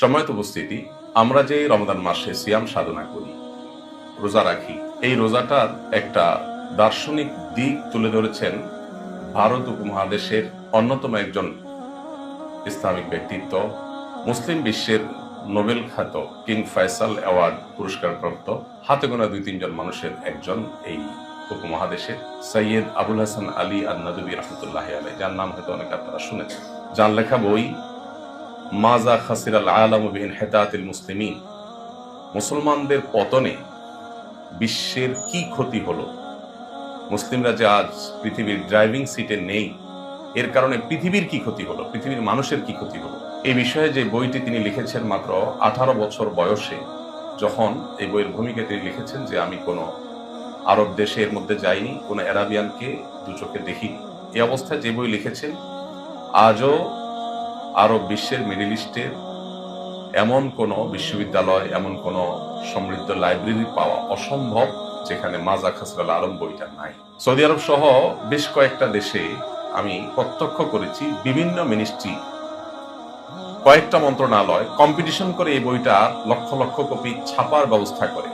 সম্মানিত উপস্থিতি, আমরা যে রমজান মাসে সিয়াম সাধনা করি, রোজা রাখি, এই রোজাটার একটা দার্শনিক দিক তুলে ধরেছেন ভারত উপমহাদেশের অন্যতম একজন ইসলামিক ব্যক্তিত্ব, মুসলিম বিশ্বের নোবেল খ্যাত কিং ফয়সাল অ্যাওয়ার্ড পুরস্কারপ্রাপ্ত হাতে গোনা 2-3 জন মানুষের একজন এই উপমহাদেশের সৈয়দ আবুল হাসান আলী আন-নাদবী রাহমাতুল্লাহি আলাইহি, যার নাম হয়তো অনেকে আপনারা শুনেছেন। যার লেখা বই মাজা খাসিরাল আলামু বিইনহিতাতিল মুসলিমিন, মুসলমানদের পতনে বিশ্বের কি ক্ষতি হলো, মুসলিমরা যে আজ পৃথিবীর ড্রাইভিং সিটে নেই এর কারণে পৃথিবীর কি ক্ষতি হলো, পৃথিবীর মানুষের কি ক্ষতি হলো, এই বিষয়ে যে বইটি তিনি লিখেছেন মাত্র 18 বছর বয়সে, যখন এই বইয়ের ভূমিকা তিনি লিখেছেন যে আমি কোনো আরব দেশের মধ্যে যাইনি, কোনো অ্যারাবিয়ানকে দু চোখে দেখিনি, এই অবস্থায় যে বই লিখেছেন আজও আরব বিশ্বের, মিডল ইস্টের এমন কোনো বিশ্ববিদ্যালয়, এমন কোনো সমৃদ্ধ লাইব্রেরি পাওয়া অসম্ভব যেখানে মাজা খাসরাল আলম বইটা নাই। সৌদি আরব সহ বেশ কয়েকটা দেশে আমি প্রত্যক্ষ করেছি বিভিন্ন মিনিস্ট্রি, কয়েকটা মন্ত্রণালয় কম্পিটিশন করে এই বইটা লক্ষ লক্ষ কপি ছাপার ব্যবস্থা করে,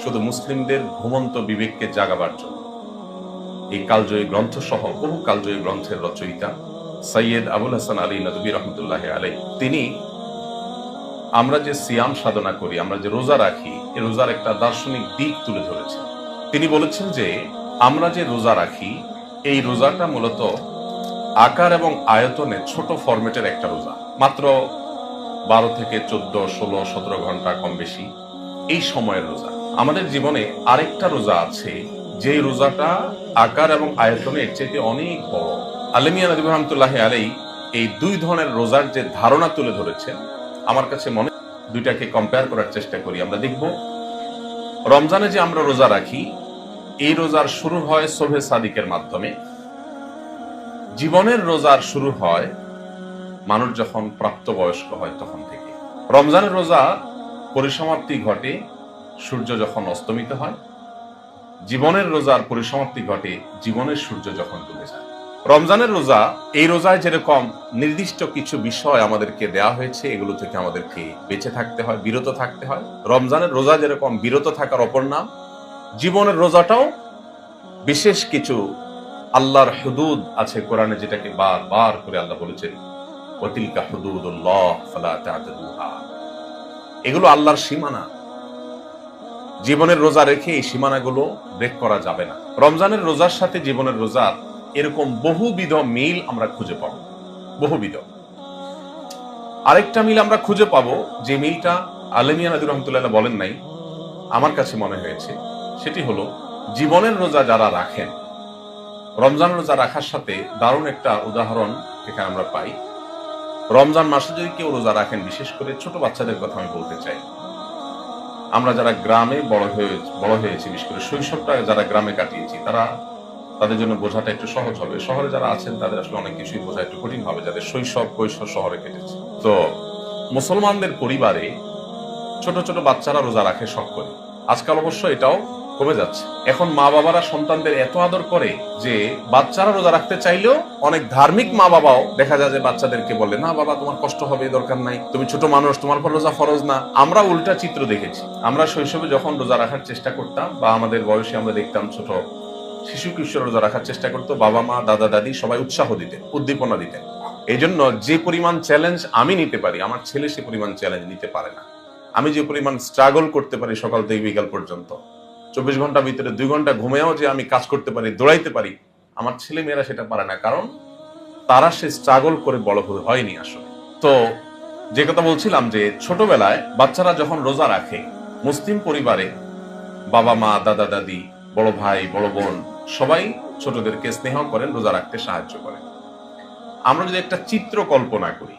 শুধু মুসলিমদের ঘুমন্ত বিবেককে জাগাবার জন্য। এই কালজয়ী গ্রন্থ সহ বহু কালজয়ী গ্রন্থের রচয়িতা সৈয়দ আবুল হাসান আলী নদবী রহমতুল্লাহি আলাইহি, তিনি আমরা যে সিয়াম সাধনা করি, আমরা যে রোজা রাখি, এই রোজার একটা দার্শনিক দিক তুলে ধরেছেন। তিনি বলেছেন যে আমরা যে রোজা রাখি, এই রোজাটা মূলত আকার এবং আয়তনে ছোট ফরম্যাটের একটা রোজা, মাত্র 12 থেকে 14, 16, 17 ঘন্টা কম বেশি এই সময়ের রোজা। আমাদের জীবনে আরেকটা রোজা আছে, যে রোজাটা আকার এবং আয়তনে এর চেয়ে অনেক বড়। আলেমিয়া নদী রহমতুল্লাহি আলাইহি এই 2 ধরনের রোজার যে ধারণা তুলে ধরেছেন, আমার কাছে মনে দুইটাকে কম্পেয়ার করার চেষ্টা করি। আমরা দেখব রমজানে যে আমরা রোজা রাখি, এই রোজার শুরু হয় শোভে সাদিকের মাধ্যমে। জীবনের রোজার শুরু হয় মানুষ যখন প্রাপ্তবয়স্ক হয় তখন থেকে। রমজানের রোজা পরিসমাপ্তি ঘটে সূর্য যখন অস্তমিত হয়। জীবনের রোজার পরিসমাপ্তি ঘটে জীবনের সূর্য যখন ডুবে যায়। রমজানের রোজা, এই রোজায় যেরকম নির্দিষ্ট কিছু বিষয় আমাদেরকে দেয়া হয়েছে, এগুলো থেকে আমাদেরকে বেঁচে থাকতে হয়, বিরত থাকতে হয়। রমজানের রোজা যেরকম বিরত থাকার অপর নাম, জীবনের রোজাটাও বিশেষ কিছু আল্লাহর হুদুদ আছে কোরআনে, যেটাকে বারবার করে আল্লাহ বলেছেন ওয়াতিলকা হুদুদুল্লাহ ফালা তা'তাদুহা, এগুলো আল্লাহর সীমানা। জীবনের রোজা রেখে এই সীমানাগুলো ব্রেক করা যাবে না। রমজানের রোজার সাথে জীবনের রোজার এরকম বহুবিধ মিল আমরা খুঁজে পাবো, বহুবিধ। আরেকটা মিল আমরা খুঁজে পাবো, যে মিলটা আলেমিয়া নদী রহমতুল্লাহ বলেন নাই, আমার কাছে মনে হয়েছে, সেটি হলো জীবনের রোজা যারা রাখেন, রমজান রোজা রাখার সাথে দারুণ একটা উদাহরণ এখানে আমরা পাই। রমজান মাসে যদি কেউ রোজা রাখেন, বিশেষ করে ছোট বাচ্চাদের কথা আমি বলতে চাই, আমরা যারা গ্রামে বড় হয়েছি, বিশেষ করে শৈশবটা যারা গ্রামে কাটিয়েছি, তাদের জন্য বোঝাটা একটু সহজ হবে। শহরে যারা আছেন তাদের আসলে অনেক কিছুই বোঝা একটু কঠিন হবে, যাদের শৈশব কৈশোর শহরে কেটেছে। তো মুসলমানদের পরিবারে ছোট ছোট বাচ্চারা রোজা রাখে শখ করে। আজকাল অবশ্য এটাও কমে যাচ্ছে। এখন মা বাবারা সন্তানদের এত আদর করে যে বাচ্চারা রোজা রাখতে চাইলেও অনেক ধার্মিক মা বাবাও দেখা যায় যে বাচ্চাদেরকে বলে, না বাবা তোমার কষ্ট হবে, দরকার নাই, তুমি ছোট মানুষ, তোমার পর রোজা ফরজ না। আমরা উল্টা চিত্র দেখেছি। আমরা শৈশবে যখন রোজা রাখার চেষ্টা করতাম, বা আমাদের বয়সে আমরা দেখতাম ছোট শিশু কিশোর রোজা রাখার চেষ্টা করতো, বাবা মা দাদা দাদি সবাই উৎসাহ দিতেন, উদ্দীপনা দিতেন। এই জন্য যে পরিমাণ চ্যালেঞ্জ আমি নিতে পারি, আমার ছেলে সে পরিমাণ চ্যালেঞ্জ নিতে পারে না। আমি যে পরিমাণ স্ট্রাগল করতে পারি সকাল থেকে বিকাল পর্যন্ত, 24 ঘন্টার ভিতরে 2 ঘন্টা ঘুমেও যে আমি কাজ করতে পারি, দৌড়াইতে পারি, আমার ছেলে মেয়েরা সেটা পারে না, কারণ তারা সে স্ট্রাগল করে বড় হয়নি আসলে। তো যে কথা বলছিলাম, যে ছোটবেলায় বাচ্চারা যখন রোজা রাখে, মুসলিম পরিবারে বাবা মা দাদা দাদি বড় ভাই বড় বোন সবাই ছোটদেরকে স্নেহ করেন, রোজা রাখতে সাহায্য করেন। আমরা যদি একটা চিত্র কল্পনা করি,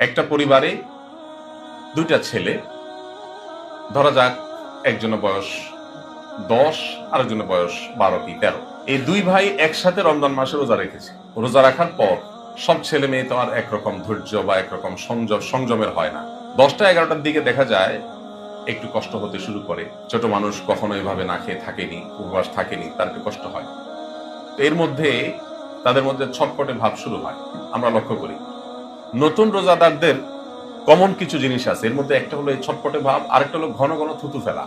একটা পরিবারে দুইটা ছেলে, ধরা যাক একজনের বয়স 10, আরেকজনের বয়স 12 কি 13, এই দুই ভাই একসাথে রমজান মাসে রোজা রেখেছে। রোজা রাখার পর সব ছেলে মেয়ে তো আর একরকম ধৈর্য বা একরকম সংযমের হয় না। 10টা 11টার দিকে দেখা যায় একটু কষ্ট হতে শুরু করে। ছোট মানুষ কখনো এভাবে না খেয়ে থাকেনি, উপবাস থাকেনি, তার একটু কষ্ট হয়। তো এর মধ্যে তাদের মধ্যে ছটপটে ভাব শুরু হয়। আমরা লক্ষ্য করি নতুন রোজাদারদের কমন কিছু জিনিস আছে, এর মধ্যে একটা হলো এই ছটপটে ভাব, আরেকটা হলো ঘন ঘন থুতু ফেলা।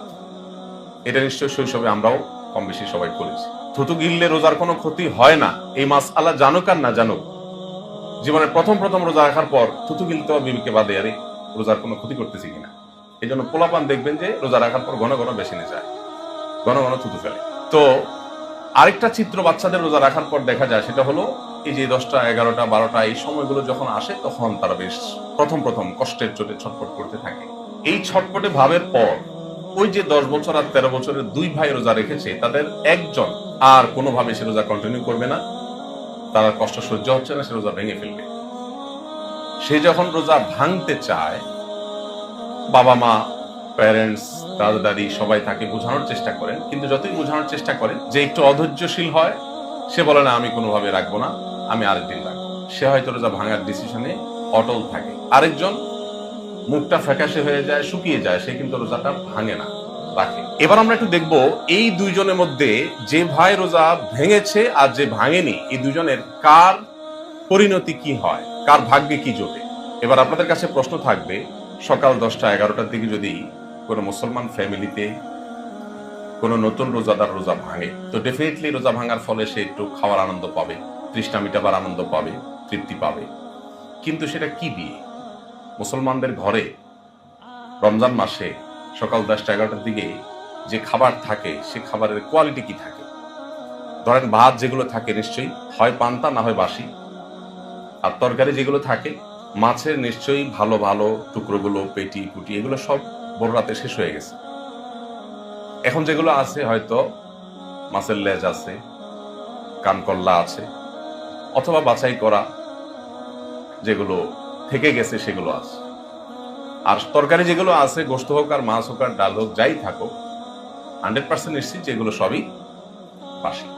এটা নিশ্চয়ই শৈশবে আমরাও কম বেশি সবাই করেছি। থুতু গিললে রোজার কোনো ক্ষতি হয় না, এই মাসআলা জানুক আর না জানুক, জীবনের প্রথম রোজা রাখার পর থুতু গিলতে বিবেকে বাদে আরে রোজার কোনো ক্ষতি করতেছি কিনা। এই জন্য পোলাপান দেখবেন যে রোজা রাখার পর ঘন ঘন বেসিনে যায়, ঘন ঘন থুতু ফেলে। তো আরেকটা চিত্র বাচ্চাদের রোজা রাখার পর দেখা যায়, সেটা হলো এই যে 10টা 11টা 12টা এই সময়গুলো যখন আসে তখন তারা বেশ প্রথম কষ্টের চোটে ছটফট করতে থাকে। এই ছটফটে ভাবের পর ওই যে 10 বছর আর 13 বছরের দুই ভাই রোজা রেখেছে, তাদের একজন আর কোনোভাবে সে রোজা কন্টিনিউ করবে না, তার কষ্ট সহ্য হচ্ছে না, সে রোজা ভেঙে ফেলবে। সে যখন রোজা ভাঙতে চায়, বাবা মা, প্যারেন্টস, দাদা দাদি সবাই তাকে বোঝানোর চেষ্টা করেন, কিন্তু যতই বোঝানোর চেষ্টা করেন যে একটু অধৈর্যশীল হয়, সে বলে না আমি কোনোভাবে রাখবো না, আমি আরেকদিন রাখবো। সে হয়তো রোজা ভাঙার ডিসিশনে অটল থাকে। আরেকজন মুখটা ফ্যাকাশে হয়ে যায়, শুকিয়ে যায়, সে কিন্তু রোজাটা ভাঙে না, রাখে। এবার আমরা একটু দেখবো এই দুইজনের মধ্যে যে ভাই রোজা ভেঙেছে আর যে ভাঙেনি, এই দুজনের কার পরিণতি কি হয়, কার ভাগ্যে কি জোটে। এবার আপনাদের কাছে প্রশ্ন থাকবে, সকাল 10টা 11টার দিকে যদি কোনো মুসলমান ফ্যামিলিতে কোনো নতুন রোজাদার রোজা ভাঙে, তো ডেফিনেটলি রোজা ভাঙার ফলে সে একটু খাওয়ার আনন্দ পাবে, তৃষ্ণা মিটাবার আনন্দ পাবে, তৃপ্তি পাবে। কিন্তু সেটা কি দিয়ে? মুসলমানদের ঘরে রমজান মাসে সকাল 10টা 11টার দিকে যে খাবার থাকে, সে খাবারের কোয়ালিটি কি থাকে? ধরেন ভাত যেগুলো থাকে নিশ্চয়ই হয় পান্তা না হয় বাসি, আর তরকারি যেগুলো থাকে মাছের নিশ্চয়ই ভালো ভালো টুকরোগুলো, পেটি কুটি এগুলো সব বড় রাতে শেষ হয়ে গেছে। এখন যেগুলো আছে হয়তো মাছের লেজ আছে, কানকল্লা আছে, অথবা বাছাই করা যেগুলো থেকে গেছে সেগুলো আছে। আর তরকারি যেগুলো আছে, গোশত হোক আর মাছ হোক আর ডাল হোক, যাই থাকুক, 100% নিশ্চিত যেগুলো সবই বাসি।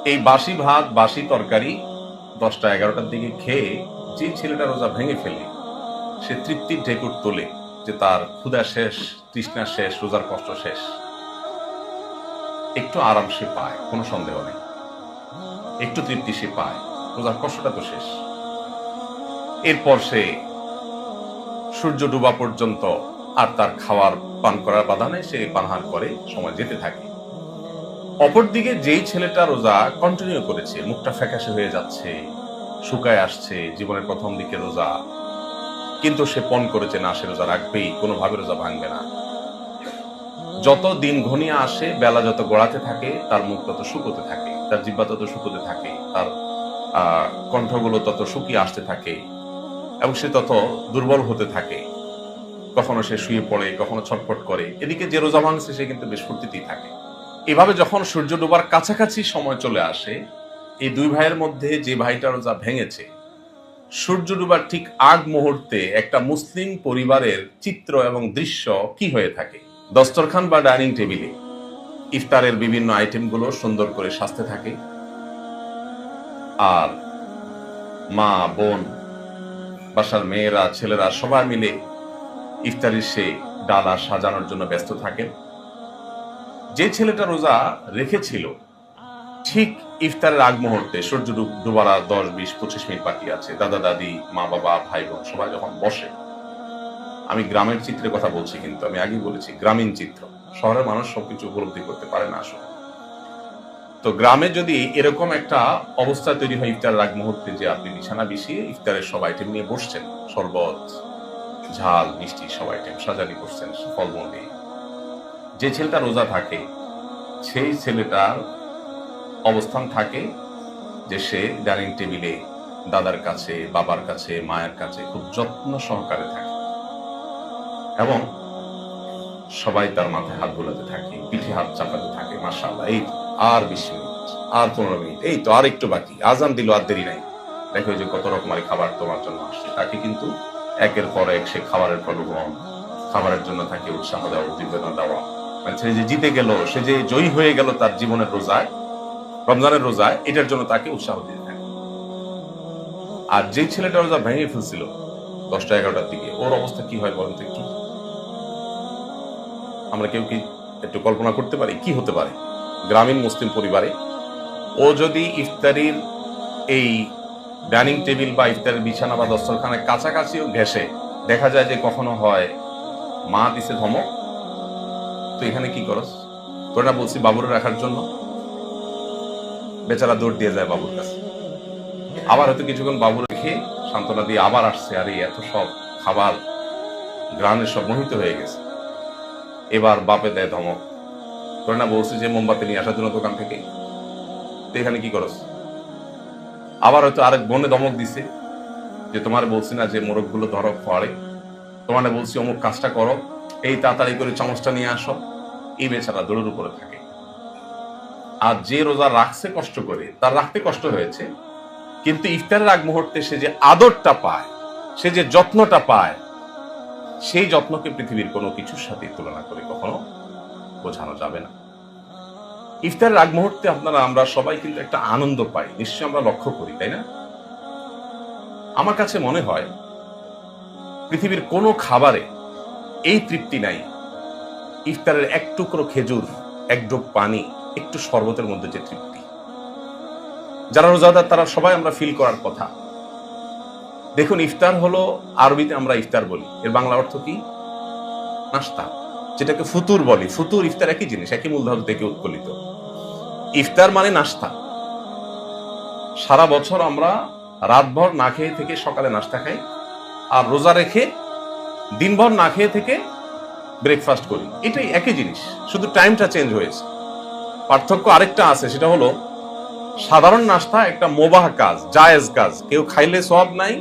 এই বাসি ভাত, বাসি তরকারি 10টা 11টার দিকে খেয়ে যে ছেলেটা রোজা ভেঙে ফেলে, সে তৃপ্তির ঢেকুর তোলে যে তার ক্ষুধা শেষ, তৃষ্ণা শেষ, রোজার কষ্ট শেষ। একটু আরাম সে পায়, কোনো সন্দেহ নেই, একটু তৃপ্তি সে পায়, রোজার কষ্টটা তো শেষ। এরপর সে সূর্য ডুবা পর্যন্ত আর তার খাওয়ার পান করার বাধা নেই, সে পানাহার করে সময় যেতে থাকে। অপরদিকে যেই ছেলেটা রোজা কন্টিনিউ করেছে, মুখটা ফ্যাকাশে হয়ে যাচ্ছে, শুকায় আসছে, জীবনের প্রথম দিকে রোজা, কিন্তু সে পণ করেছে না, সে রোজা রাখবেই, কোনোভাবে রোজা ভাঙবে না। যত দিন ঘনিয়ে আসে, বেলা যত গড়াতে থাকে, তার মুখ তত শুকোতে থাকে, তার জিহ্বা তত শুকোতে থাকে, তার কণ্ঠগুলো তত শুকিয়ে আসতে থাকে, এবং সে তত দুর্বল হতে থাকে। কখনো সে শুয়ে পড়ে, কখনো ছটফট করে। এদিকে যে রোজা ভাঙছে সে কিন্তু বেশ ফুর্তিতেই থাকে। এভাবে যখন সূর্য ডোবার কাছাকাছি সময় চলে আসে, এই দুই ভাইয়ের মধ্যে যে ভাইটা রোজা ভেঙেছে, সূর্য ডোবার ঠিক আগ মুহূর্তে একটা মুসলিম পরিবারের চিত্র এবং দৃশ্য কি হয়ে থাকে? দস্তরখান বা ডাইনিং টেবিলে ইফতারের বিভিন্ন আইটেমগুলো সুন্দর করে সাজতে থাকে, আর মা, বোন, বাসার মেয়েরা, ছেলেরা সবাই মিলে ইফতারির সে ডালা সাজানোর জন্য ব্যস্ত থাকেন। যে ছেলেটা রোজা রেখেছিল, ঠিক ইফতারের আগ মুহূর্তে সূর্য ডুবার 10, 20, 25 মিনিট বাকি আছে, দাদা দাদি, মা বাবা, ভাই বোন সবাই যখন বসে, আমি গ্রামের চিত্রের কথা বলছি, কিন্তু আমি আগেই বলেছি গ্রামীণ চিত্র, শহরের মানুষ সবকিছু উপলব্ধি করতে পারে না আসলে। তো গ্রামে যদি এরকম একটা অবস্থা তৈরি হয় ইফতারের আগ মুহূর্তে, যে আপনি বিছানা বিছিয়ে ইফতারের সব আইটেম নিয়ে বসছেন, শরবত, ঝাল, মিষ্টি সব আইটেম সাজানি করছেন ফলমূল দিয়ে, যে ছেলেটা রোজা থাকে সেই ছেলেটার অবস্থান থাকে যে সে ডাইনিং টেবিলে দাদার কাছে, বাবার কাছে, মায়ের কাছে খুব যত্ন সহকারে থাকে, এবং সবাই তার মাথায় হাত বোলাতে থাকে, পিঠে হাত চাপাতে থাকে, মাশাআল্লাহ, এই আর বেশি আর 15 মিনিট, এই তো আর একটু বাকি, আজান দিল, আর দেরি নাই, দেখো যে কত রকমের খাবার তোমার জন্য আসছে। তাকে কিন্তু একের পর এক সে খাবারের প্রলোভন, খাবারের জন্য তাকে উৎসাহ দেওয়া, উদ্দীপনা দেওয়া, মানে সে যে জিতে গেল, সে যে জয়ী হয়ে গেল তার জীবনের রোজায়, রমজানের রোজায়, এটার জন্য তাকে উৎসাহ দিতে থাকে। আর যে ছেলেটা রোজা ভেঙে ফেলছিল 10টা 11টার দিকে, ওর অবস্থা কি হয় বলেন তো একটু? আমরা কেউ কি একটু কল্পনা করতে পারি কি হতে পারে? গ্রামীণ মুসলিম পরিবারে ও যদি ইফতারির এই ডাইনিং টেবিল বা ইফতারের বিছানা বা দস্তরখানের কাছাকাছিও ঘেসে, দেখা যায় যে কখনো হয় মা দিছে ধমক, তো এখানে কি করস, তোরা না বলছি বাবুরে রাখার জন্য, বেচারা দৌড় দিয়ে যায় বাবুর কাছে। আবার হয়তো কিছুক্ষণ বাবু রেখে সান্ত্বনা দিয়ে আবার আসছে, আর এই এত সব খাবার গ্রামের সব মোহিত হয়ে গেছে। এবার বাপে দেয় ধমক, তোরা না বলছি যে মোমবাতি নিয়ে আসার জন্য দোকান থেকে, তো এখানে কি করস। আবার হয়তো আরেক বোনে ধমক দিছে যে তোমার বলছি না যে মোরগ গুলো ধরো খড়ে, তোমার বলছি অমুক কাজটা করো, এই তাড়াতাড়ি করে চামচটা নিয়ে আসো। এই বেচারা দৌড়ের উপরে থাকে। আর যে রোজা রাখছে কষ্ট করে, তার রাখতে কষ্ট হয়েছে, কিন্তু ইফতারের আগ মুহূর্তে সে যে আদরটা পায়, সে যে যত্নটা পায়, সেই যত্নকে পৃথিবীর কোনো কিছুর সাথে তুলনা করে কখনো বোঝানো যাবে না। ইফতারের আগ মুহূর্তে আমরা সবাই কিন্তু একটা আনন্দ পাই, নিশ্চয়ই আমরা লক্ষ্য করি, তাই না? আমার কাছে মনে হয় পৃথিবীর কোনো খাবারে এই তৃপ্তি নাই ইফতারের এক টুকরো খেজুর, এক ডোক পানি, একটু শরবতের মধ্যে যে তৃপ্তি। যারা রোজাদার তারা সবাই আমরা ফিল করার কথা। দেখুন, ইফতার হলো, আরবিতে আমরা ইফতার বলি, এর বাংলা অর্থ কি? নাস্তা, যেটাকে ফুতুর বলি। ফুতুর ইফতার একই জিনিস, একই মূলধাতু থেকে উৎকলিত। ইফতার মানে নাস্তা। সারা বছর আমরা রাতভর না খেয়ে থেকে সকালে নাস্তা খাই, আর রোজা রেখে দিনভর না খেয়ে থেকে ব্রেকফাস্ট করি। এটাই একই জিনিস, শুধু টাইমটা চেঞ্জ হয়েছে। পার্থক্য আরেকটা আছে, সেটা হলো সাধারণ নাস্তা একটা মোবাহ কাজ, জায়েজ কাজ, কেউ খাইলে সওয়াব নাই,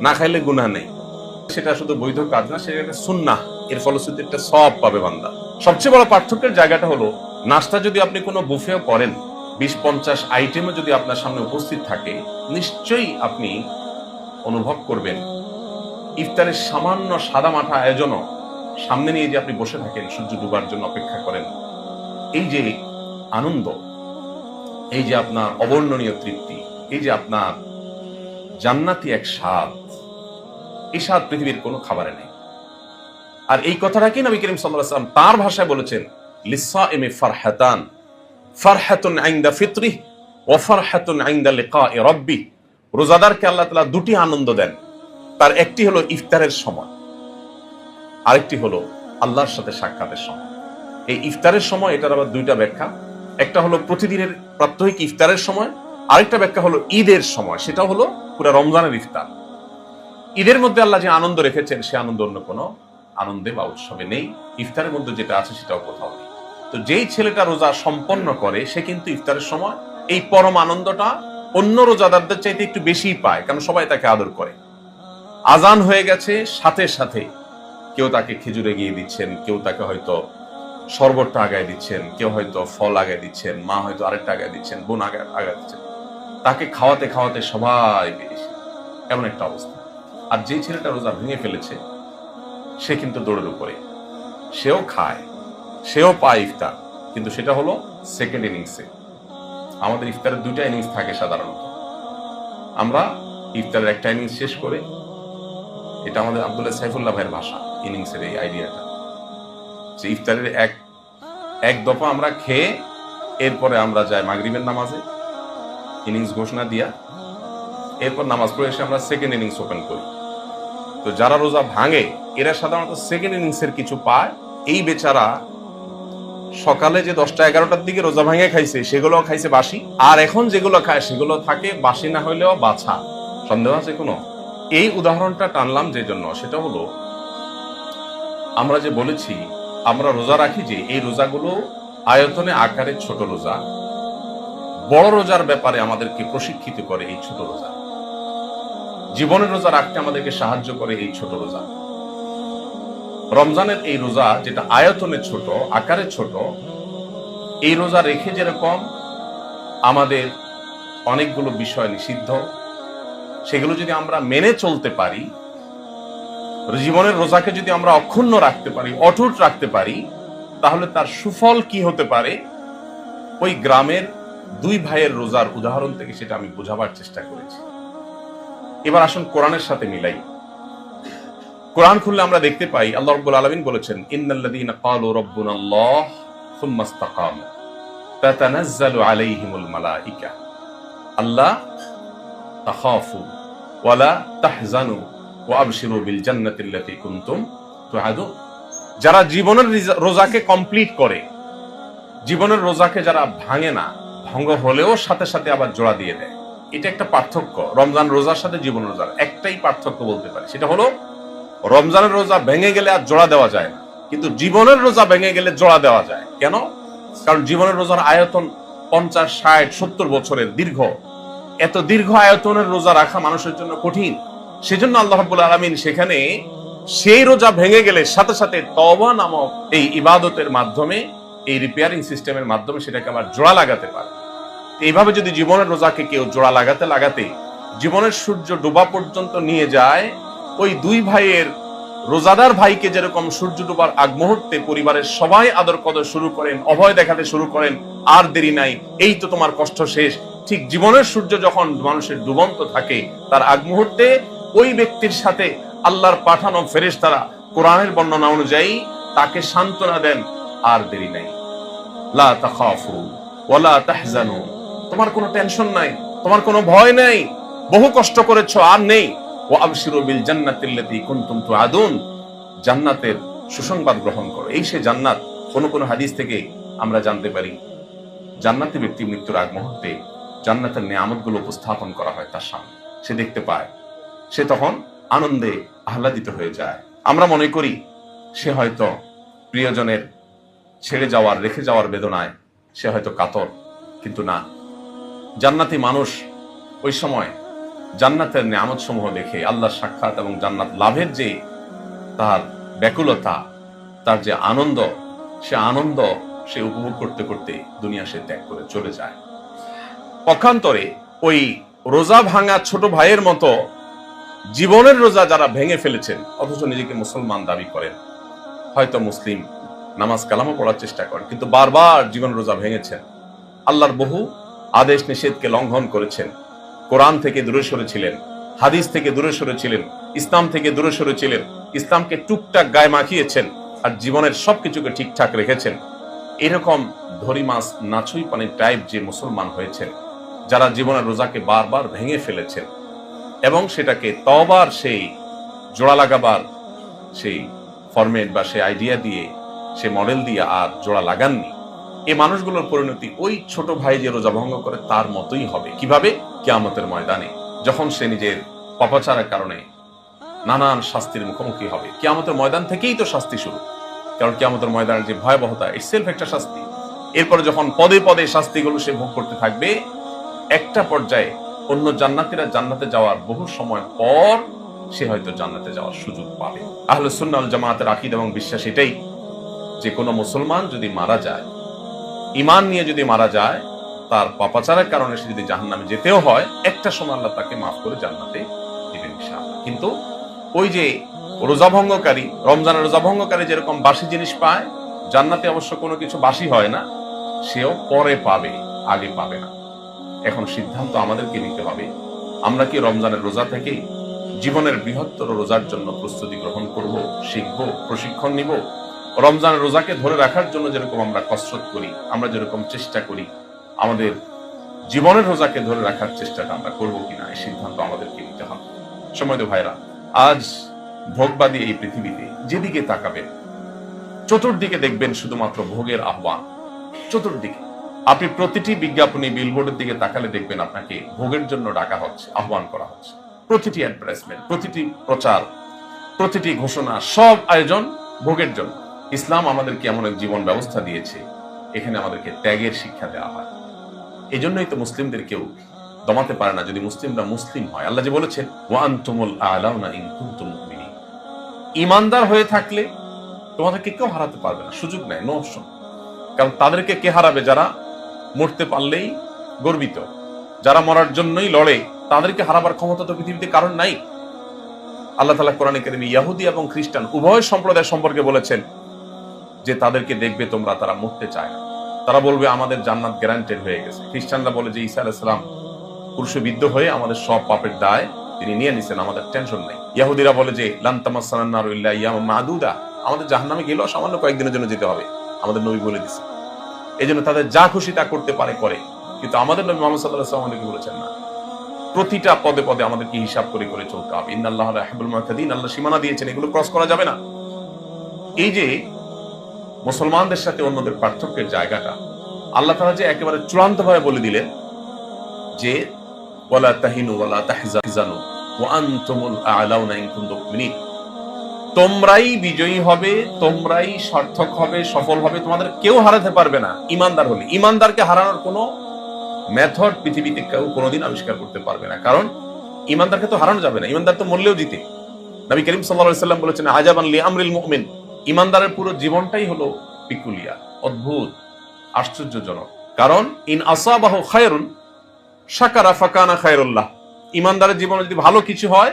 না খাইলে গুনাহ নেই। সেটা শুধু বৈধ কাজ না, সেটা একটা সুন্নাহ, এর ফলশ্রুতিতে একটা সওয়াব পাবে বান্দা। সবচেয়ে বড় পার্থক্যের জায়গাটা হলো, নাস্তা যদি আপনি কোনো বুফেও করেন, 20-50 আইটেমও যদি আপনার সামনে উপস্থিত থাকে, নিশ্চয়ই আপনি অনুভব করবেন ইফতারের সামান্য সাদা মাঠা আয়োজনও সামনে নিয়ে যে আপনি বসে থাকেন, সূর্য ডুবার জন্য অপেক্ষা করেন, এই যে আনন্দ, এই যে আপনার অবর্ণনীয় তৃপ্তি, এই যে আপনার জান্নাতি এক স্বাদ, এই স্বাদ পৃথিবীর কোনো খাবারে নেই। আর এই কথাটাকে নবী করিম সাল্লাল্লাহু আলাইহি ওয়াসাল্লাম তার ভাষায় বলেছেন, লিসাইমি ফারহাতান, ফারহাতুন ইনদা ফিতরিহ ওয়া ফারহাতুন ইনদা লিকাই রাব্বি। রোজাদারকে আল্লাহ তাআলা দুটি আনন্দ দেন, তার একটি হলো ইফতারের সময়, আরেকটি হলো আল্লাহর সাথে সাক্ষাতের সময়। এই ইফতারের সময়, এটার আবার দুইটা ব্যাখ্যা। একটা হলো প্রতিদিনের প্রাত্যহিক ইফতারের সময়, আরেকটা ব্যাখ্যা হলো ঈদের সময়, সেটা হলো পুরো রমজানের ইফতার। ঈদের মধ্যে আল্লাহ যে আনন্দ রেখেছেন, সে আনন্দ অন্য কোনো আনন্দে বা উৎসবে নেই। ইফতারের মধ্যে যেটা আছে সেটাও কোথাও নেই। তো যেই ছেলেটা রোজা সম্পন্ন করে, সে কিন্তু ইফতারের সময় এই পরম আনন্দটা অন্য রোজাদারদের চাইতে একটু বেশি পায়, কারণ সবাই তাকে আদর করে। আজান হয়ে গেছে, সাথে সাথে কেউ তাকে খেজুর এগিয়ে দিচ্ছেন, কেউ তাকে হয়তো শরবতটা আগায় দিচ্ছেন, কেউ হয়তো ফল আগায় দিচ্ছেন, মা হয়তো আরেকটা আগায় দিচ্ছেন, বোন আগায় দিচ্ছেন, তাকে খাওয়াতে খাওয়াতে সবাই বেরিয়েছে, এমন একটা অবস্থা। আর যে ছেলেটা রোজা ভেঙে ফেলেছে, সে কিন্তু দৌড়ের উপরে, সেও খায়, সেও পায় ইফতার, কিন্তু সেটা হলো সেকেন্ড ইনিংসে। আমাদের ইফতারের দুইটা ইনিংস থাকে সাধারণত। আমরা ইফতারের একটা ইনিংস শেষ করে, এটা আমাদের আব্দুল্লাহ সাইফুল্লাহ ভাইয়ের ভাষা, ইনিংসের এই আইডিয়াটা, যে ইফতারের এক দফা আমরা খেয়ে এরপরে আমরা যাই মাগরিবের নামাজে, ইনিংস ঘোষণা দিয়া, এরপর নামাজ পড়ে এসে আমরা সেকেন্ড ইনিংস ওপেন করি। তো যারা রোজা ভাঙে, এরা সাধারণত সেকেন্ড ইনিংসের কিছু পায়। এই বেচারা সকালে যে 10টা 11টার দিকে রোজা ভাঙে খাইছে, সেগুলো খাইছে বাসি, আর এখন যেগুলো খায় সেগুলো থাকে বাসি না হইলেও বাছা। সন্দেহ আছে কোনো? এই উদাহরণটা টানলাম যে জন্য, সেটা হলো আমরা যে বলেছি আমরা রোজা রাখি, যে এই রোজাগুলো আয়তনে আকারে ছোট রোজা, বড় রোজার ব্যাপারে আমাদেরকে প্রশিক্ষিত করে এই ছোট রোজা, জীবনের রোজা রাখতে আমাদেরকে সাহায্য করে এই ছোট রোজা। রমজানের এই রোজা যেটা আয়তনে ছোট, আকারে ছোট, এই রোজা রেখে যেরকম আমাদের অনেকগুলো বিষয় নিষিদ্ধ, সেগুলো যদি আমরা মেনে চলতে পারি, জীবনের রোজাকে যদি আমরা অক্ষুণ্ণ রাখতে পারি, অটুট রাখতে পারি, তাহলে তার সুফল কি হতে পারে ওই গ্রামের দুই ভাইয়ের রোজার উদাহরণ থেকে সেটা আমি বোঝাবার চেষ্টা করেছি। এবার আসুন কোরআনের সাথে মিলাই। কোরআন খুললে আমরা দেখতে পাই আল্লাহ রাব্বুল আলামিন বলেছেন, ইন্নাল্লাযীনা ক্বালু রাব্বুনাল্লাহ সুম্মা ইসতাকামু তাতানাজ্জালু আলাইহিমুল মালাইকা আল্লা তাখাফু ওয়ালা তাহজানু ওয়া আবশিরু বিল জান্নাতিল্লাতী কুনতুম তুআদুন। যারা জীবনের রোজাকে কমপ্লিট করে, জীবনের রোজাকে যারা ভাঙে না, ভঙ্গ হলেও সাথে সাথে আবার জোড়া দিয়ে দেয়, এটা একটা পার্থক্য। রমজান রোজার সাথে জীবন রোজার একটাই পার্থক্য বলতে পারি, সেটা হলো রমজানের রোজা ভেঙে গেলে আর জোড়া দেওয়া যায় না, কিন্তু জীবনের রোজা ভেঙে গেলে জোড়া দেওয়া যায়। কেন? কারণ জীবনের রোজার আয়তন 50, 60, 70 বছরের দীর্ঘ। এত দীর্ঘ আয়তনের রোজা রাখা মানুষের জন্য কঠিন। সেজন্য আল্লাহ রাব্বুল আলামিন সেখানে সেই রোজা ভেঙে গেলে সাথে সাথে তওবা নামক এই ইবাদতের মাধ্যমে, এই রিপেয়ারিং সিস্টেমের মাধ্যমে সেটাকে আবার জোড়া লাগাতে পারে। এইভাবে যদি জীবনের রোজাকে কেউ জোড়া লাগাতে লাগাতে জীবনের সূর্য ডোবা পর্যন্ত নিয়ে যায়, ওই দুই ভাইয়ের রোজাদার ভাইকে যেরকম সূর্য ডোবার আগ মুহূর্তে পরিবারের সবাই আদর কদর শুরু করেন, অভয় দেখাতে শুরু করেন, আর দেরি নাই, এই তো তোমার কষ্ট শেষ, ঠিক জীবনের সূর্য যখন মানুষের ডুবন্ত থাকে তার আগ মুহূর্তে ওই ব্যক্তির সাথে আল্লাহর পাঠানো ফেরেশতারা কোরআনের বর্ণনা অনুযায়ী তাকে সান্ত্বনা দেন, আর দেরি নাই, লা তাখাফু ওয়ালা তাহজানু, তোমার কোনো টেনশন নাই, তোমার কোনো ভয় নাই, বহু কষ্ট করেছো আর নেই, ওয়া আবশিরু বিল জান্নাতিল্লাতী কুনতুম তুআদুন, জান্নাতের সুসংবাদ গ্রহণ করো। এই সে জান্নাত। কোন কোন হাদিস থেকে আমরা জানতে পারি জান্নাতি ব্যক্তি মৃত্যুর আগ মুহূর্তে জান্নাতের নিয়ামতগুলো উপস্থাপন করা হয় তার সামনে, সে দেখতে পায়, সে তখন আনন্দে আহ্লাদিত হয়ে যায়। আমরা মনে করি সে হয়তো প্রিয়জনের ছেড়ে যাওয়ার, রেখে যাওয়ার বেদনায় সে হয়তো কাতর, কিন্তু না, জান্নাতি মানুষ ওই সময় জান্নাতের নিয়ামত সমূহ দেখে আল্লাহর সাক্ষাৎ এবং জান্নাত লাভের যে তার ব্যাকুলতা, তার যে আনন্দ, সে আনন্দ সে উপভোগ করতে করতে দুনিয়া সে ত্যাগ করে চলে যায়। পক্ষান্তরে ওই রোজা ভাঙা ছোট ভাইয়ের মতো জীবনের রোজা যারা ভেঙে ফেলেছেন, অথচ নিজেকে মুসলমান দাবি করেন, হয়তো মুসলিম, নামাজ কালামও পড়ার চেষ্টা করেন, কিন্তু বারবার জীবন রোজা ভেঙেছেন, আল্লাহর বহু আদেশ নিষেধকে লঙ্ঘন করেছেন, কোরআন থেকে দূরে সরেছিলেন, হাদিস থেকে দূরে সরেছিলেন, ইসলাম থেকে দূরে সরেছিলেন, ইসলামকে টুকটাক গায়ে মাখিয়েছেন, আর জীবনের সবকিছুকে ঠিকঠাক রেখেছেন। এরকম ধরি মাছ নাছুই পানির টাইপ যে মুসলমান হয়েছেন, যারা জীবনের রোজাকে বারবার ভেঙে ফেলেছেন এবং সেটাকে তওবার সেই জোড়া লাগাবার সেই ফরমেট বা সেই আইডিয়া দিয়ে, সে মডেল দিয়ে আর জোড়া লাগাননি, এই মানুষগুলোর পরিণতি ওই ছোট ভাই যে রোজা ভঙ্গ করে তার মতোই হবে। কিভাবে? কিয়ামতের ময়দানে, যখন সে নিজের পাপাচারের কারণে নানান শাস্তির মুখোমুখি হবে। কিয়ামতের ময়দান থেকেই তো শাস্তি শুরু, কারণ কিয়ামতের ময়দানের যে ভয়াবহতা, ইটসেলফ একটা শাস্তি। এরপরে যখন পদে পদে শাস্তিগুলো সে ভোগ করতে থাকবে, একটা পর্যায়ে অন্য জান্নাতীরা জান্নাতে যাওয়ার বহু সময় পর সে হয়তো জান্নাতে যাওয়ার সুযোগ পাবে। আহলে সুন্নাহ ওয়াল জামাতের আকীদা এবং বিশ্বাস এটাই যে কোনো মুসলমান যদি মারা যায়, ঈমান নিয়ে যদি মারা যায়, তার পাপাচারের কারণে সে যদি জাহান্নামে যেতেও হয়, একটা সময় আল্লাহ তাকে মাফ করে জান্নাতে দিবেন ইনশাআল্লাহ। কিন্তু ওই যে রোজা ভঙ্গকারী, রমজানের রোজা ভঙ্গকারী যেরকম বাসি জিনিস পায়, জান্নাতে অবশ্য কোনো কিছু বাসি হয় না, সেও পরে পাবে, আগে পাবে না। এখন সিদ্ধান্ত আমাদেরকে নিতে হবে, আমরা কি রমজানের রোজা থেকে জীবনের বৃহত্তর রোজার জন্য প্রস্তুতি গ্রহণ করব, শিখব, প্রশিক্ষণ নিব? রমজানের রোজাকে ধরে রাখার জন্য যেরকম আমরা কসরত করি, আমরা যেরকম চেষ্টা করি, আমাদের জীবনের রোজাকে ধরে রাখার চেষ্টাটা আমরা করবো কিনা, এই সিদ্ধান্ত আমাদেরকে নিতে হবে। সময়ত ভাইরা, আজ ভোগবাদী এই পৃথিবীতে যেদিকে তাকাবেন, চতুর্দিকে দেখবেন শুধুমাত্র ভোগের আহ্বান। চতুর্দিকে আপনি প্রতিটি বিজ্ঞাপনী, বিলবোর্ডের দিকে তাকালে দেখবেন আপনাকে ভোগের জন্য ডাকা হচ্ছে, আহ্বান করা হচ্ছে। প্রতিটি অ্যাডভার্টাইজমেন্ট, প্রতিটি প্রচার, প্রতিটি ঘোষণা, সব আয়োজন ভোগের জন্য। ইসলাম আমাদেরকে এমন এক জীবন ব্যবস্থা দিয়েছে, এখানে আমাদেরকে ত্যাগের শিক্ষা দেওয়া হয়। এই জন্যই তো মুসলিমদের কেউ দমাতে পারে না যদি মুসলিমরা মুসলিম হয়। আল্লাহ যে বলেছেন, ওয়া আনতুমুল আ'লাউনা ইন কুনতুম মুমিনিন, ঈমানদার হয়ে থাকলে তোমাদেরকে কেউ হারাতে পারবে না, সুযোগ নাই, নো অপশন। কারণ তাদেরকে কে হারাবে? যারা মরতে পারলেই গর্বিত, যারা মরার জন্যই লড়ে, তাদেরকে হারাবার ক্ষমতা তো পৃথিবীতে কারণ নাই। আল্লাহ তাআলা কোরআনে কারিমে ইহুদি এবং খ্রিস্টান উভয় সম্প্রদায় সম্পর্কে বলেছেন যে তাদেরকে দেখবে তোমরা, তারা মরতে চায় না, তারা বলবে আমাদের জান্নাত গ্যারান্টেড হয়ে গেছে। খ্রিস্টানরা বলে যে ঈসা আলাইহিস সালাম পুরুষে বিদ্ধ হয়ে আমাদের সব পাপের দায় তিনি নিয়ে নিছেন, আমাদের টেনশন নাই। ইহুদিরা বলে যে লান তামাসসানান নারু ইল্লা আইয়ামান মাদুদা, আমাদের জাহান্নামে গেলেও সামান্য কয়েকদিনের জন্য যেতে হবে, আমাদের নবী বলে দিয়েছে। এজন্য তাদের যা খুশি তা করতে পারে করে, কিন্তু আমাদের নবী মুহাম্মদ সাল্লাল্লাহু আলাইহি ওয়াসাল্লাম আমাদেরকে বলেছেন না, প্রতিটা পদে পদে আমাদেরকে হিসাব করে করে চলতে হবে। ইন্নাল্লাহা লা ইউহিব্বুল মুতাদিন, আল্লাহ সীমানা দিয়েছেন, এগুলো ক্রস করা যাবে না। এই যে মুসলমানদের সাথে অন্যদের পার্থক্যের জায়গাটা আল্লাহ তাআলা যে একেবারে চূড়ান্ত ভাবে বলে দিলেন যে ওয়ালা তাহিনু ওয়ালা তাহজানু ওয়া আনতুমুল আ'লাউনা ইন কুনতুম মুমিনিন, তোমরাই বিজয়ী হবে, তোমরাই সার্থক হবে, সফল হবে, তোমাদের কেউ হারাতে পারবে না ঈমানদার হলে। ঈমানদারকে হারানোর কোনো মেথড পৃথিবীতে কেউ কোনোদিন আবিষ্কার করতে পারবে না, কারণ ঈমানদারকে তো হারানো যাবে না, ঈমানদার তো মরলেও জিতে। নবী করিম সাল্লাল্লাহু আলাইহি ওয়াসাল্লাম বলেছেন আজাবান লিআমরিল মুমিন, ঈমানদারের পুরো জীবনটাই হলো পিকুলিয়া, অদ্ভুত, আশ্চর্যজনক। কারণ ইন আসাবাহু খায়রুন শাকারা ফাকানা খায়রুল্লাহ, ঈমানদারের জীবনে যদি ভালো কিছু হয়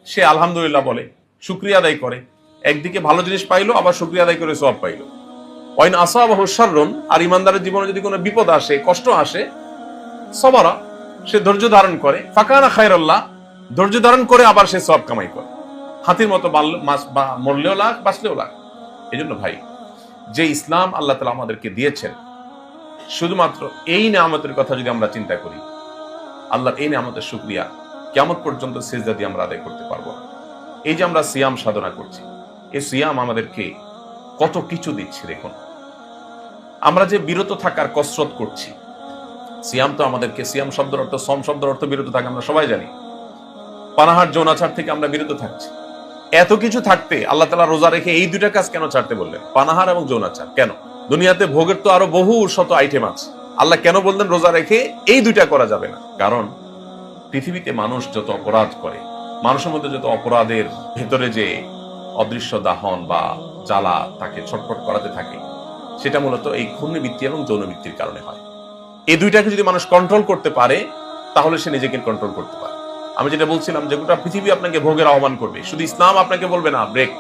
সে আলহামদুলিল্লাহ বলে, শুকরিয়া আদায় করে, একদিকে ভালো জিনিস পাইলো আবার শুকরিয়া আদায় করে সওয়াব পাইলো। ওয়াইন আসাবাহু শাররুন, আর ঈমানদারের জীবনে যদি কোনো বিপদ আসে, কষ্ট আসে, সবরা, সে ধৈর্য ধারণ করে, ফাকানা খায়রুল্লাহ, ধৈর্য ধারণ করে আবার সে সওয়াব কামাই করে। হাতির মতো মরলেও লাখ, বাঁচলেও লাখ। এজন্য ভাই, যে ইসলাম আল্লাহ তাআলা আমাদেরকে দিয়েছেন, শুধুমাত্র এই নিয়ামতের কথা যদি আমরা চিন্তা করি, আল্লাহর এই নিয়ামতের শুকরিয়া কিয়ামত পর্যন্ত সিজদা দিয়ে আমরা আদায় করতে পারবো না। এই যে আমরা সিয়াম সাধনা করছি, এই সিয়াম আমাদেরকে কত কিছু দিচ্ছে। দেখুন, আমরা যে বিরত থাকার কসরত করছি, সিয়াম তো আমাদেরকে, সিয়াম শব্দের অর্থ, সম শব্দের অর্থ বিরত থাকা, আমরা সবাই জানি। পানাহার যৌনাচার থেকে আমরা বিরত থাকছি। এত কিছু থাকতে আল্লাহ তাআলা রোজা রেখে এই দুইটা কাজ কেন ছাড়তে বললেন? পানাহার এবং যৌনাচার কেন? দুনিয়াতে ভোগের তো আরো বহু শত আইটেম আছে, আল্লাহ কেন বললেন রোজা রেখে এই দুইটা করা যাবে না? কারণ পৃথিবীতে মানুষ যত অপরাধ করে, মানুষের মধ্যে যত অপরাধের ভেতরে যে অদৃশ্য দাহন বা জ্বালা তাকে ছটফট করাতে থাকে, সেটা মূলত এই ক্ষুণ্ণবৃত্তি এবং যৌনবৃত্তির কারণে হয়। এই দুইটাকে যদি মানুষ কন্ট্রোল করতে পারে, তাহলে সে নিজেকে কন্ট্রোল করতে পারে। আমি যেটা বলছিলাম যে গোটা পৃথিবী আপনাকে ভোগের আহ্বান করবে, শুধু ইসলাম আপনাকে বলবে না ব্রেক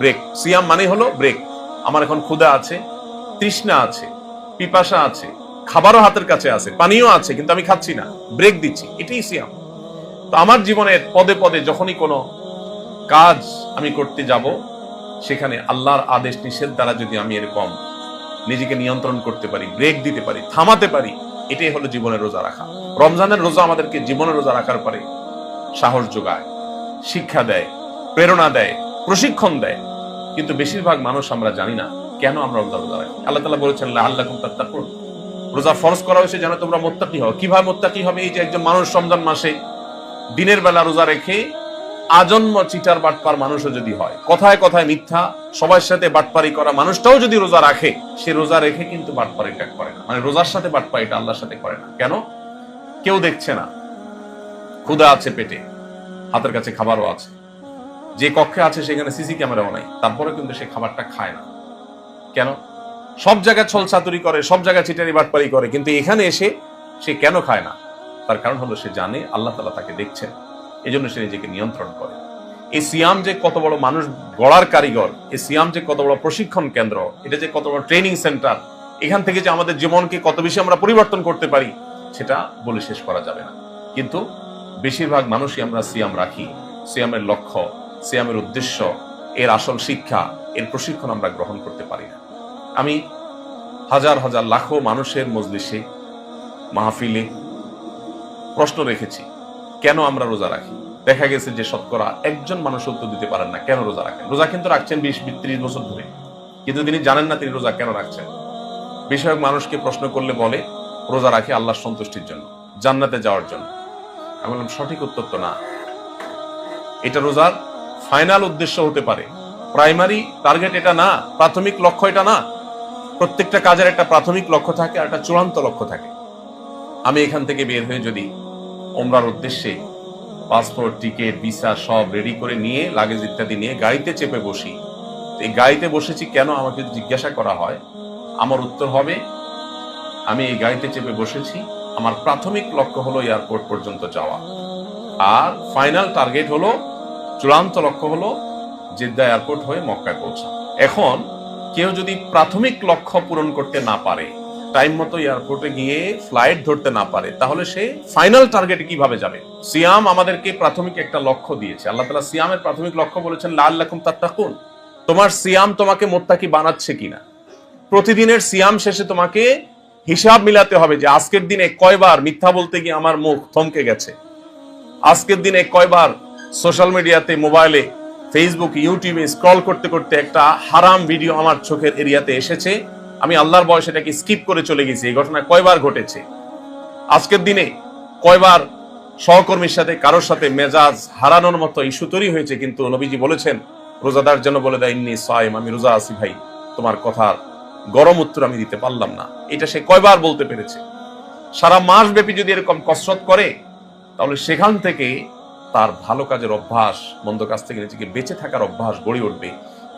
ব্রেক। সিয়াম মানে হলো ব্রেক। আমার এখন ক্ষুধা আছে, তৃষ্ণা আছে, পিপাসা আছে, খাবারও হাতের কাছে আছে, পানিও আছে, কিন্তু আমি খাচ্ছি না, ব্রেক দিচ্ছি, এটাই সিয়াম। তো আমার জীবনের পদে পদে যখনই কোনো কাজ আমি করতে যাব, সেখানে আল্লাহর আদেশ নিষেধ দ্বারা যদি আমি এরকম নিজেকে নিয়ন্ত্রণ করতে পারি, ব্রেক দিতে পারি, থামাতে পারি, এটাই হলো জীবনের রোজা রাখা। রমজানের রোজা আমাদেরকে জীবনের রোজা রাখার পরে সাহস যোগায়, শিক্ষা দেয়, প্রেরণা দেয়, প্রশিক্ষণ দেয়। কিন্তু বেশিরভাগ মানুষ আমরা জানি না কেন আমরা রোজা রাখি। আল্লাহ তাআলা বলেছেন লাআল্লাকুম তাত্তাকুন, রোজা ফরজ করা হয়েছে যেন তোমরা মুত্তাকি হও। কিভাবে মুত্তাকি হবে? এই যে একজন মানুষ রমজান মাসে দিনের বেলা রোজা রেখে আজন্ম চিটার বাটপার মানুষও যদি হয়, কথায় কথায় মিথ্যা, সবার সাথে বাটপারি করা মানুষটাও যদি রোজা রাখে, সে রোজা রেখে কিন্তু বাটপারিটা করে না, মানে রোজার সাথে বাটপারিটা আল্লাহর সাথে করে না। কেন? কেউ দেখছে না, ক্ষুধা আছে পেটে, হাতের কাছে খাবারও আছে, যে কক্ষে আছে সেখানে সিসি ক্যামেরাও নাই, তারপরে কিন্তু সে খাবারটা খায় না। কেন? সব জায়গায় ছল চাতুরি করে, সব জায়গায় চিটারি বাটপারি করে, কিন্তু এখানে এসে সে কেন খায় না? তার কারণ হলো সে জানে আল্লাহ তাআলা তাকে দেখছেন, এই জন্য সে নিজেকে নিয়ন্ত্রণ করে। এই সিয়াম যে কত বড় মানুষ গড়ার কারিগর, এই সিয়াম যে কত বড় প্রশিক্ষণ কেন্দ্র, এটা যে কত বড় ট্রেনিং সেন্টার, এখান থেকে যে আমাদের জীবনকে কত বেশি আমরা পরিবর্তন করতে পারি, সেটা বলে শেষ করা যাবে না। কিন্তু বেশিরভাগ মানুষই আমরা সিয়াম রাখি, সিয়ামের লক্ষ্য, সিয়ামের উদ্দেশ্য, এর আসল শিক্ষা, এর প্রশিক্ষণ আমরা গ্রহণ করতে পারি না। আমি হাজার হাজার লাখো মানুষের মজলিসে, মাহফিলে প্রশ্ন রেখেছি কেন আমরা রোজা রাখি। দেখা গেছে যে শতকরা একজন মানুষ উত্তর দিতে পারেন না কেন রোজা রাখেন। রোজা কিন্তু রাখছেন 20-30 বছর ধরে, কিন্তু তিনি জানেন না তিনি রোজা কেন রাখছেন। বেশিরভাগ মানুষকে প্রশ্ন করলে বলে রোজা রাখি আল্লাহর সন্তুষ্টির জন্য, জান্নাতে যাওয়ার জন্য। আমি বললাম সঠিক উত্তর তো না। এটা রোজার ফাইনাল উদ্দেশ্য হতে পারে, প্রাইমারি টার্গেট এটা না, প্রাথমিক লক্ষ্য এটা না। প্রত্যেকটা কাজের একটা প্রাথমিক লক্ষ্য থাকে আর একটা চূড়ান্ত লক্ষ্য থাকে। আমি এখান থেকে বের হয়ে যদি ওমরার উদ্দেশ্যে পাসপোর্ট, টিকিট, ভিসা সব রেডি করে নিয়ে, লাগেজ ইত্যাদি নিয়ে গাড়িতে চেপে বসি, এই গাড়িতে বসেছি কেন আমাকে জিজ্ঞাসা করা হয়, আমার উত্তর হবে আমি এই গাড়িতে চেপে বসেছি, আমার প্রাথমিক লক্ষ্য হলো এয়ারপোর্ট পর্যন্ত যাওয়া, আর ফাইনাল টার্গেট হলো, চূড়ান্ত লক্ষ্য হলো জেদ্দা এয়ারপোর্ট হয়ে মক্কায় পৌঁছা। এখন কেউ যদি প্রাথমিক লক্ষ্য পূরণ করতে না পারে, টাইম মতো এয়ারপোর্টে গিয়ে ফ্লাইট ধরতে না পারে, তাহলে সে ফাইনাল টার্গেটে কিভাবে যাবে? সিয়াম আমাদেরকে প্রাথমিক একটা লক্ষ্য দিয়েছে। আল্লাহ তাআলা সিয়ামের প্রাথমিক লক্ষ্য বলেছেন লাআল্লাকুম তাত্তাকুন। তোমার সিয়াম তোমাকে মুত্তাকি বানাচ্ছে কিনা। প্রতিদিনের সিয়াম শেষে তোমাকে হিসাব মিলাতে হবে যে আজকের দিনে কয়বার মিথ্যা বলতে গিয়ে আমার মুখ থমকে গেছে, আজকের দিনে কয়বার সোশ্যাল মিডিয়াতে, মোবাইলে, ফেসবুক, ইউটিউবে স্ক্রল করতে করতে একটা হারাম ভিডিও আমার চোখের এরিয়াতে এসেছে, আমি আল্লাহর ভয়ে সেটাকে স্কিপ করে চলে গেছি। এই ঘটনা কয়বার ঘটেছে? আজকের দিনে কয়বার সহকর্মীর সাথে, কারোর সাথে মেজাজ হারানোর মতো ইস্যু তৈরি হয়েছে, কিন্তু নবীজি বলেছেন রোজাদার যেন বলে দেয় ইন্নী সাইম, আমি রোজা আছি ভাই, তোমার কথার গরম উত্তর আমি দিতে পারলাম না। এটা সে কয়বার বলতে পেরেছে? সারা মাস ব্যাপী যদি এরকম কসরত করে, তাহলে সেখান থেকে তার ভালো কাজের অভ্যাস, মন্দ কাজ থেকে নিজেকে বেঁচে থাকার অভ্যাস গড়ে উঠবে।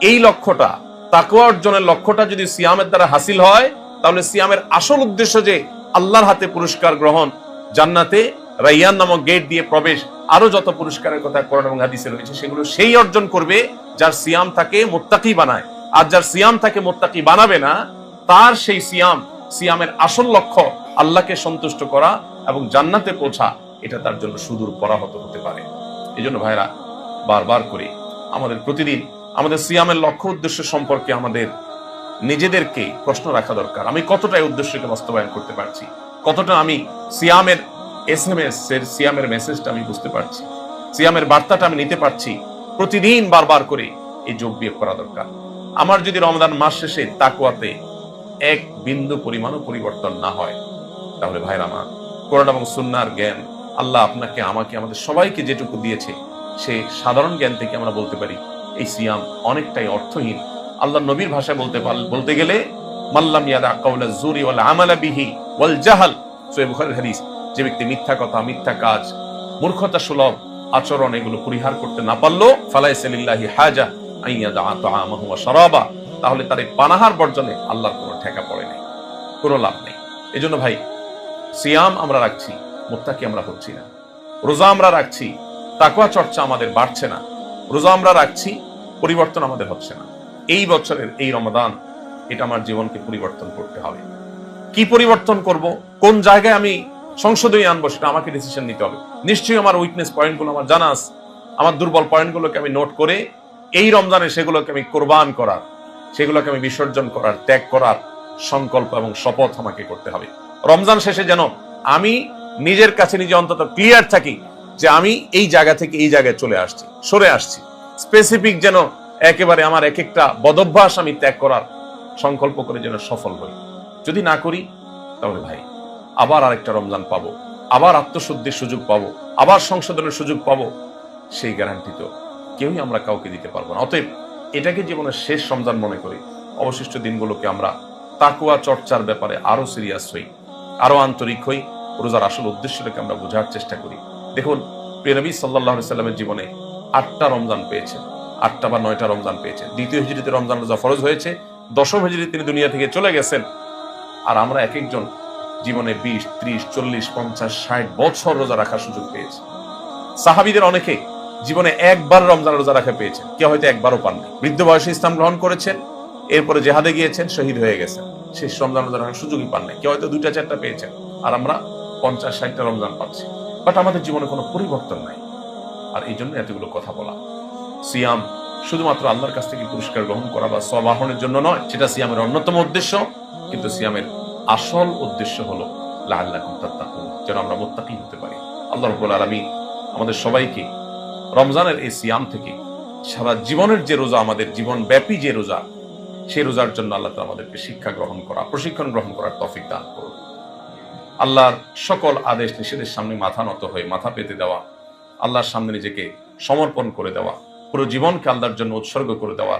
এই লক্ষ্যটা, তাকওয়া অর্জনের লক্ষ্যটা যদি সিয়ামের দ্বারা হাসিল হয়, তাহলে সিয়ামের আসল উদ্দেশ্য যে আল্লাহর হাতে পুরস্কার গ্রহণ, জান্নাতে রাইয়ান নামক গেট দিয়ে প্রবেশ, আরো যত পুরস্কারের কথা কোরআন এবং হাদিসে রয়েছে, সেগুলো সেই অর্জন করবে যার সিয়াম তাকে মুত্তাকি বানায়। আর যার সিয়াম তাকে মুত্তাকি বানাবে না, তার সেই সিয়ামের আসল লক্ষ্য আল্লাহকে সন্তুষ্ট করা এবং জান্নাতে পৌঁছা, এটা তার জন্য সুদূর পরাহত হতে পারে। এই জন্য ভাইরা, বারবার করে আমাদের প্রতিদিন আমাদের সিয়ামের লক্ষ্য উদ্দেশ্য সম্পর্কে আমাদের নিজেদেরকে প্রশ্ন রাখা দরকার। আমি কতটা এই উদ্দেশ্যকে বাস্তবায়ন করতে পারছি, কতটা আমি সিয়ামের SMS এর সিয়ামের মেসেজটা আমি বুঝতে পারছি, সিয়ামের বার্তাটা আমি নিতে পারছি। প্রতিদিন বারবার করে এই যোগ বিয়োগ করা দরকার। আমার যদি রমজান মাস শেষে তাকওয়াতে এক বিন্দু পরিমাণও পরিবর্তন না হয়, তাহলে ভাইরা আমার, কোরআন এবং সুন্নাহর জ্ঞান আল্লাহ আপনাকে, আমাকে, আমাদের সবাইকে যেটুকু দিয়েছে, সে সাধারণ জ্ঞান থেকে আমরা বলতে পারি এই সিয়াম অনেকটাই অর্থহীন। আল্লাহ নবীর ভাষায় বলতে গেলে মাল্লাম ইয়াদা কাউলা যুরি ওয়াল আমালা বিহি ওয়াল জাহাল, সহিহ বুখারীর হাদিস, যে ব্যক্তি মিথ্যা কথা, মিথ্যা কাজ, মূর্খতা সুলভ আচরণ এগুলো পরিহার করতে না পারলো, ফালাইসা লিল্লাহি হাজা আইয়াদা তাআমাহু ওয়া শারাবা, তাহলে তার এই পানাহার বর্জনে আল্লাহর কোনো ঠেকা পড়ে নাই, কোনো লাভ নেই। এজন্য ভাই, সিয়াম আমরা রাখছি, মুত্তাকি আমরা হচ্ছি না। রোজা আমরা রাখছি, তাকওয়া চর্চা আমাদের বাড়ছে না। রোজা আমরা রাখছি, পরিবর্তন আমাদের হচ্ছে না। এই বছরের এই রমাদান, এটা আমার জীবনকে পরিবর্তন করতে হবে। কি পরিবর্তন করব, কোন জায়গায় আমি সংশোধনী আনবো, সেটা আমাকে ডিসিশন নিতে হবে। নিশ্চয়ই আমার উইকনেস পয়েন্টগুলো আমার জানা আছে, আমার দুর্বল পয়েন্টগুলোকে আমি নোট করে এই রমজানে সেগুলোকে আমি কোরবান করার, সেগুলোকে আমি বিসর্জন করার, ত্যাগ করার সংকল্প এবং শপথ আমাকে করতে হবে। রমজান শেষে যেন আমি নিজের কাছে নিজে অন্তত ক্লিয়ার থাকি যে আমি এই জায়গা থেকে এই জায়গায় চলে আসছি, সরে আসছি। স্পেসিফিক যেন একেবারে আমার এক একটা বদভ্যাস আমি ত্যাগ করার সংকল্প করে যেন সফল হই। যদি না করি, তাহলে ভাই আবার আরেকটা রমজান পাবো, আবার আত্মশুদ্ধির সুযোগ পাবো, আবার সংশোধনের সুযোগ পাবো, সেই গ্যারান্টি তো কেউই আমরা কাউকে দিতে পারবো না। অতএব এটাকে জীবনের শেষ রমজান মনে করি অবশিষ্ট দিনগুলোকে আমরা তাকওয়া চর্চার ব্যাপারে আরো সিরিয়াস হই, আরো আন্তরিক হই, রোজার আসল উদ্দেশ্যটাকে আমরা বোঝার চেষ্টা করি। দেখুন, প্রিয় নবী সাল্লাল্লাহু আলাইহি সাল্লামের জীবনে 8টা রমজান পেয়েছেন, 8টা বা 9টা রমজান পেয়েছেন। দ্বিতীয় হিজরিতে রমজান রোজা ফরজ হয়েছে, দশম হিজরিতে তিনি দুনিয়া থেকে চলে গেছেন। আর আমরা এক একজন জীবনে 20, 30, 40, 50, 60 বছর রোজা রাখার সুযোগ পেয়েছি। সাহাবীদের অনেকে জীবনে একবার রমজান রোজা রাখা পেয়েছেন, কেউ হয়তো একবারও পাননি। বৃদ্ধ বয়সে ইসলাম গ্রহণ করেছেন, এরপরে জেহাদে গিয়েছেন, শহীদ হয়ে গেছেন, শেষ রমজান রোজা রাখার সুযোগই পান নাই। কেউ হয়তো 2টা 4টা পেয়েছেন, আর আমরা 50-60টা রমজান পাচ্ছি। বাট আমাদের জীবনে কোনো পরিবর্তন নাই। আর এই জন্য এতগুলো কথা বলা। সিয়াম শুধুমাত্র আল্লাহর কাছ থেকে পুরস্কার গ্রহণ করা বা সওয়াব আহরণের জন্য নয়, সেটা সিয়ামের অন্যতম উদ্দেশ্য, কিন্তু সিয়ামের আসল উদ্দেশ্য হলো লাআল্লাকুম তাত্তাকুন, যেন আমরা মুত্তাকি হতে পারি। আল্লাহ রাব্বুল আলামিন আমাদের সবাইকে রমজানের এই সিয়াম থেকে সারা জীবনের যে রোজা, আমাদের জীবন ব্যাপী যে রোজা, সেই রোজার জন্য আল্লাহ তাআলা আমাদেরকে শিক্ষা গ্রহণ করা, প্রশিক্ষণ গ্রহণ করার তৌফিক দান করুন। আল্লাহর সকল আদেশ নিষেধের সামনে মাথা নত হয়ে, মাথা পেতে দেওয়া, আল্লাহর সামনে নিজেকে সমর্পণ করে দেওয়া, পুরো জীবনকে আল্লাহর জন্য উৎসর্গ করে দেওয়া